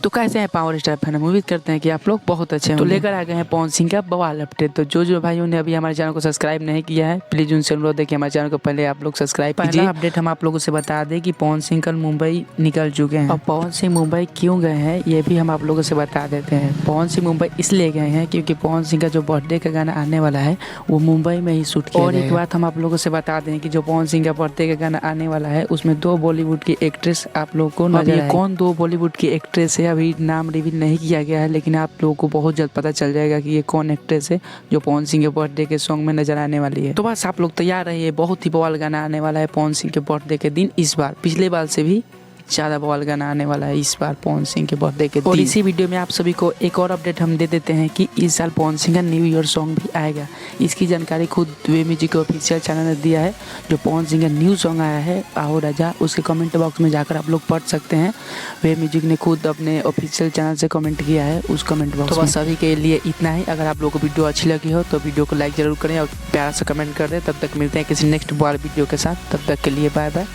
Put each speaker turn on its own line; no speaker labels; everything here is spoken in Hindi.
तो कैसे हैं पावर स्टार फैन, हम उम्मीद करते हैं कि आप लोग बहुत अच्छे हैं। तो लेकर आ गए हैं पवन सिंह का बवाल अपडेट। तो जो भाइयों ने अभी हमारे चैनल को सब्सक्राइब नहीं किया है, प्लीज़ उनसे अनुरोध है कि हमारे चैनल को पहले आप लोग सब्सक्राइब कीजिए। पहला अपडेट हम आप लोगों से बता दें कि पवन सिंह कल मुंबई निकल चुके हैं। और पवन सिंह मुंबई क्यों गए हैं ये भी हम आप लोगों से बता देते हैं। पवन सिंह मुंबई इसलिए गए हैं क्योंकि पवन सिंह का जो बर्थडे का गाना आने वाला है वो मुंबई में ही शूट किया जाएगा। और एक बात हम आप लोगों से बता दें कि जो पवन सिंह का बर्थडे का गाना आने वाला है उसमें 2 बॉलीवुड की एक्ट्रेस आप लोग को नजर आएगी। कौन 2 बॉलीवुड की एक्ट्रेस है अभी नाम रिवील नहीं किया गया है, लेकिन आप लोगों को बहुत जल्द पता चल जाएगा कि ये कौन एक्ट्रेस है जो पवन सिंह के बर्थडे के सॉन्ग में नजर आने वाली है। तो बस आप लोग तैयार रहिए, बहुत ही बवाल गाना आने वाला है पवन सिंह के बर्थडे के दिन। इस बार पिछले बार से भी ज़्यादा बवाल गाना आने वाला है इस बार पवन सिंह के बर्थडे के दिन। और इसी वीडियो में आप सभी को एक और अपडेट हम दे देते हैं कि इस साल पवन सिंह का न्यू ईयर सॉन्ग भी आएगा। इसकी जानकारी खुद वे म्यूजिक के ऑफिशियल चैनल ने दिया है। जो पवन सिंह का न्यू सॉन्ग आया है आओ राजा, उसके कमेंट बॉक्स में जाकर आप लोग पढ़ सकते हैं। वे म्यूजिक ने खुद अपने ऑफिशियल चैनल से कमेंट किया है उस कमेंट बॉक्स। तो बस सभी के लिए इतना ही। अगर आप लोगों को वीडियो अच्छी लगी हो तो वीडियो को लाइक जरूर करें और प्यारा सा कमेंट कर दें। तब तक मिलते हैं किसी नेक्स्ट बवाल वीडियो के साथ। तब तक के लिए बाय बाय।